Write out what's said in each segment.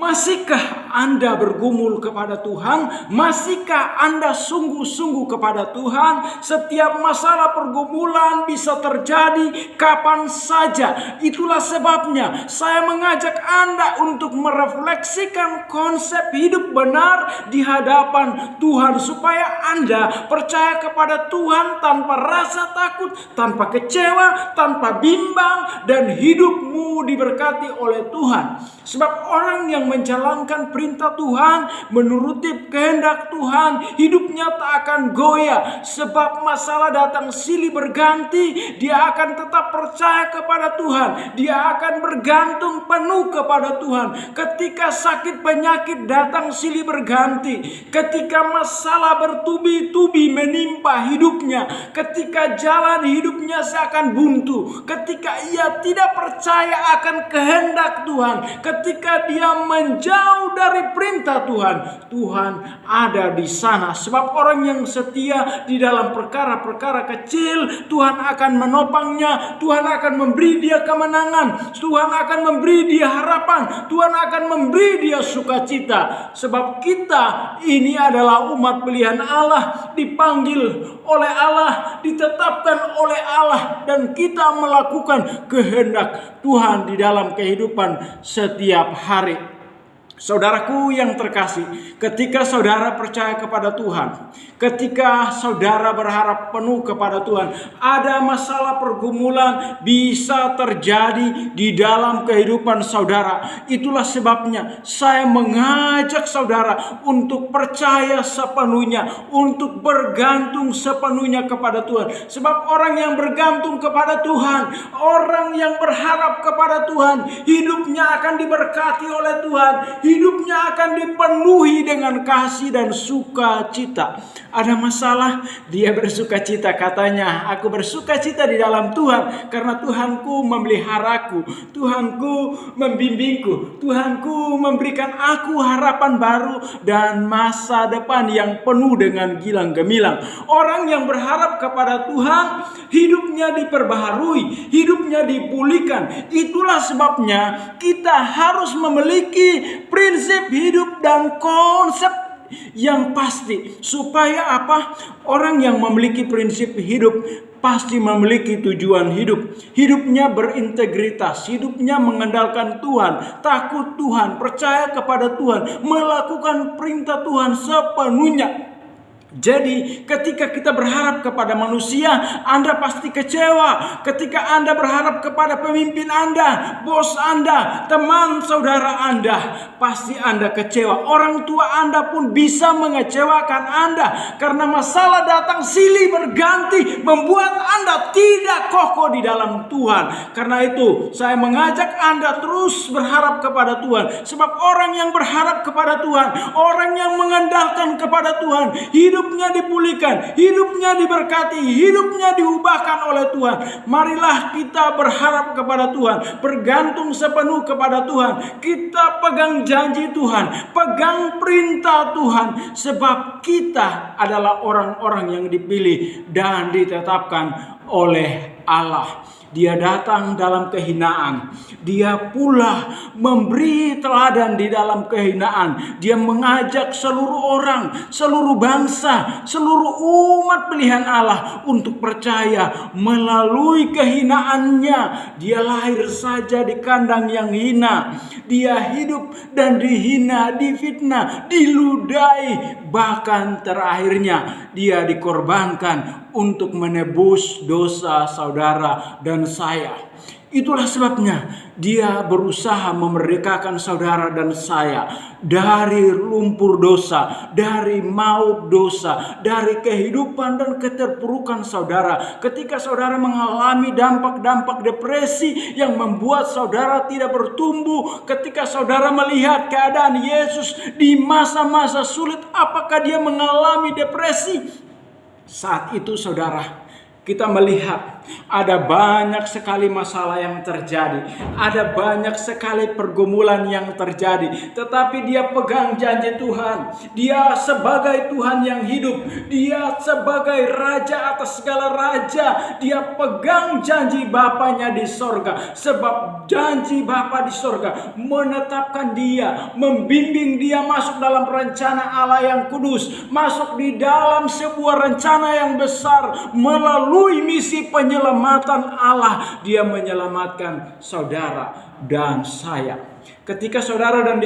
Masihkah Anda bergumul kepada Tuhan? Masihkah Anda sungguh-sungguh kepada Tuhan? Setiap masalah pergumulan bisa terjadi kapan saja. Itulah sebabnya saya mengajak Anda untuk merefleksikan konsep hidup benar di hadapan Tuhan, supaya Anda percaya kepada Tuhan tanpa rasa takut, tanpa kecewa, tanpa bimbang, dan hidupmu diberkati oleh Tuhan. Sebab orang yang menjalankan perintah Tuhan, menuruti kehendak Tuhan, hidupnya tak akan goyah. Sebab masalah datang silih berganti, dia akan tetap percaya kepada Tuhan. Dia akan bergantung penuh kepada Tuhan. Ketika sakit penyakit datang silih berganti, ketika masalah bertubi-tubi menimpa hidupnya, ketika jalan hidupnya seakan buntu, ketika ia tidak percaya akan kehendak Tuhan, ketika dia menjauh dari perintah Tuhan, Tuhan ada di sana. Sebab orang yang setia di dalam perkara-perkara kecil, Tuhan akan menopangnya. Tuhan akan memberi dia kemenangan. Tuhan akan memberi dia harapan. Tuhan akan memberi dia sukacita. Sebab kita ini adalah umat pilihan Allah, dipanggil oleh Allah, ditetapkan oleh Allah, dan kita melakukan kehendak Tuhan di dalam kehidupan setiap hari. Saudaraku yang terkasih, ketika saudara percaya kepada Tuhan, ketika saudara berharap penuh kepada Tuhan, ada masalah pergumulan bisa terjadi di dalam kehidupan saudara. Itulah sebabnya saya mengajak saudara untuk percaya sepenuhnya, untuk bergantung sepenuhnya kepada Tuhan. Sebab orang yang bergantung kepada Tuhan, orang yang berharap kepada Tuhan, hidupnya akan diberkati oleh Tuhan. Hidupnya akan dipenuhi dengan kasih dan sukacita. Ada masalah, dia bersukacita, katanya, aku bersukacita di dalam Tuhan karena Tuhanku memeliharaku, Tuhanku membimbingku, Tuhanku memberikan aku harapan baru dan masa depan yang penuh dengan gilang gemilang. Orang yang berharap kepada Tuhan, hidupnya diperbaharui, hidupnya dipulihkan. Itulah sebabnya kita harus memiliki prinsip hidup dan konsep yang pasti. Supaya apa? Orang yang memiliki prinsip hidup pasti memiliki tujuan hidup. Hidupnya berintegritas, hidupnya mengandalkan Tuhan, takut Tuhan, percaya kepada Tuhan, melakukan perintah Tuhan sepenuhnya. Jadi ketika kita berharap kepada manusia, Anda pasti kecewa. Ketika Anda berharap kepada pemimpin Anda, bos Anda, teman saudara Anda, pasti Anda kecewa. Orang tua Anda pun bisa mengecewakan Anda, karena masalah datang silih berganti membuat Anda tidak kokoh di dalam Tuhan. Karena itu saya mengajak Anda terus berharap kepada Tuhan. Sebab orang yang berharap kepada Tuhan, orang yang mengandalkan kepada Tuhan, hidupnya dipulihkan, hidupnya diberkati, hidupnya diubahkan oleh Tuhan. Marilah kita berharap kepada Tuhan, bergantung sepenuh kepada Tuhan. Kita pegang janji Tuhan, pegang perintah Tuhan, sebab kita adalah orang-orang yang dipilih dan ditetapkan oleh Allah. Dia datang dalam kehinaan, dia pula memberi teladan di dalam kehinaan. Dia mengajak seluruh orang, seluruh bangsa, seluruh umat pilihan Allah untuk percaya melalui kehinaannya. Dia lahir saja di kandang yang hina, dia hidup dan dihina, difitnah, diludahi, bahkan terakhirnya dia dikorbankan untuk menebus dosa saudara dan saya. Itulah sebabnya dia berusaha memerdekakan saudara dan saya dari lumpur dosa, dari maut dosa, dari kehidupan dan keterpurukan saudara. Ketika saudara mengalami dampak-dampak depresi yang membuat saudara tidak bertumbuh, ketika saudara melihat keadaan Yesus di masa-masa sulit, apakah dia mengalami depresi? Saat itu saudara, kita melihat Ada banyak sekali masalah yang terjadi. Ada banyak sekali pergumulan yang terjadi. Tetapi dia pegang janji Tuhan. Dia sebagai Tuhan yang hidup. Dia sebagai Raja atas segala raja. Dia pegang janji Bapanya di sorga. Sebab janji Bapa di sorga menetapkan dia, membimbing dia masuk dalam rencana Allah yang kudus. Masuk di dalam sebuah rencana yang besar. Melalui misi penyelamatan Allah, dia menyelamatkan saudara dan saya. Ketika saudara dan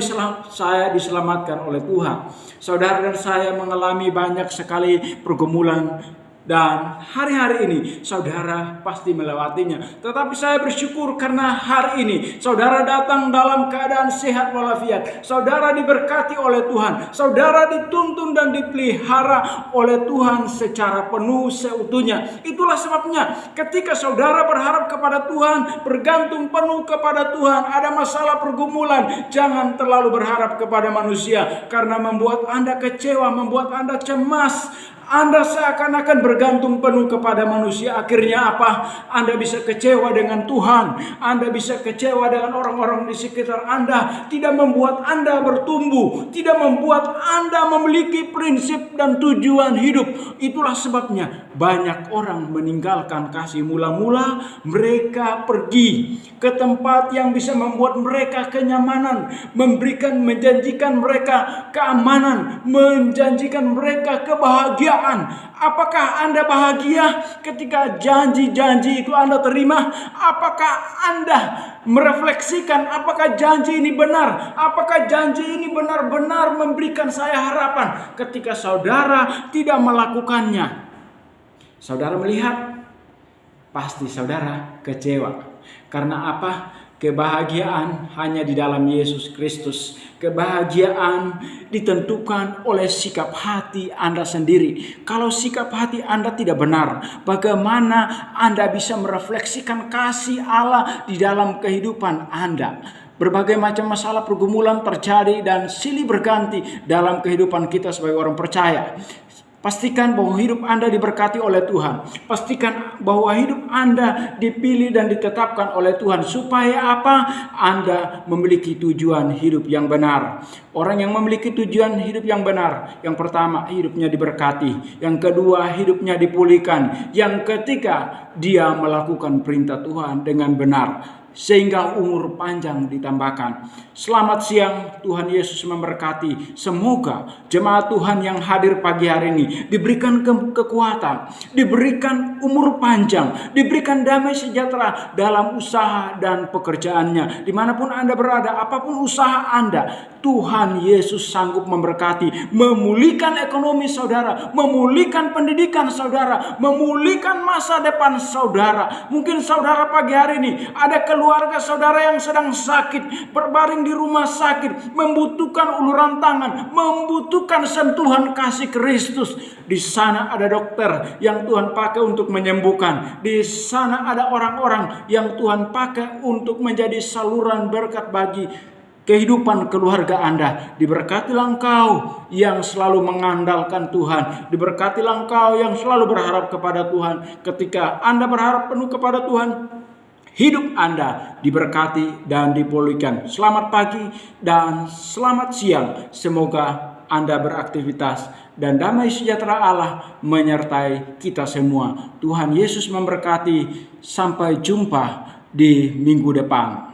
saya diselamatkan oleh Tuhan, saudara dan saya mengalami banyak sekali pergumulan. Dan hari-hari ini saudara pasti melewatinya. Tetapi saya bersyukur karena hari ini saudara datang dalam keadaan sehat walafiat. Saudara diberkati oleh Tuhan. Saudara dituntun dan dipelihara oleh Tuhan secara penuh seutuhnya. Itulah sebabnya ketika saudara berharap kepada Tuhan, bergantung penuh kepada Tuhan, ada masalah pergumulan, jangan terlalu berharap kepada manusia. Karena membuat Anda kecewa, membuat Anda cemas. Anda seakan-akan bergantung penuh kepada manusia. Akhirnya apa? Anda bisa kecewa dengan Tuhan. Anda bisa kecewa dengan orang-orang di sekitar Anda. Tidak membuat Anda bertumbuh. Tidak membuat Anda memiliki prinsip dan tujuan hidup. Itulah sebabnya banyak orang meninggalkan kasih mula-mula. Mereka pergi ke tempat yang bisa membuat mereka kenyamanan. Menjanjikan mereka keamanan. Menjanjikan mereka kebahagiaan. Apakah Anda bahagia ketika janji-janji itu Anda terima? Apakah Anda merefleksikan apakah janji ini benar? Apakah janji ini benar-benar memberikan saya harapan? Ketika saudara tidak melakukannya, saudara melihat, pasti saudara kecewa. Karena apa? Kebahagiaan hanya di dalam Yesus Kristus. Kebahagiaan ditentukan oleh sikap hati Anda sendiri. Kalau sikap hati Anda tidak benar, bagaimana Anda bisa merefleksikan kasih Allah di dalam kehidupan Anda? Berbagai macam masalah pergumulan terjadi dan silih berganti dalam kehidupan kita sebagai orang percaya. Pastikan bahwa hidup Anda diberkati oleh Tuhan. Pastikan bahwa hidup Anda dipilih dan ditetapkan oleh Tuhan. Supaya apa? Anda memiliki tujuan hidup yang benar. Orang yang memiliki tujuan hidup yang benar, yang pertama, hidupnya diberkati. Yang kedua, hidupnya dipulihkan. Yang ketiga, dia melakukan perintah Tuhan dengan benar, sehingga umur panjang ditambahkan. Selamat siang, Tuhan Yesus memberkati. Semoga jemaat Tuhan yang hadir pagi hari ini diberikan kekuatan, diberikan umur panjang, diberikan damai sejahtera dalam usaha dan pekerjaannya. Dimanapun Anda berada, apapun usaha Anda, Tuhan Yesus sanggup memberkati, memulihkan ekonomi saudara, memulihkan pendidikan saudara, memulihkan masa depan saudara. Mungkin saudara pagi hari ini ada keluarga saudara yang sedang sakit, berbaring di rumah sakit, membutuhkan uluran tangan, membutuhkan sentuhan kasih Kristus. Di sana ada dokter yang Tuhan pakai untuk menyembuhkan. Di sana ada orang-orang yang Tuhan pakai untuk menjadi saluran berkat bagi kehidupan keluarga Anda. Diberkatilah engkau yang selalu mengandalkan Tuhan. Diberkatilah engkau yang selalu berharap kepada Tuhan. Ketika Anda berharap penuh kepada Tuhan, hidup Anda diberkati dan dipulihkan. Selamat pagi dan selamat siang. Semoga Anda beraktivitas dan damai sejahtera Allah menyertai kita semua. Tuhan Yesus memberkati. Sampai jumpa di minggu depan.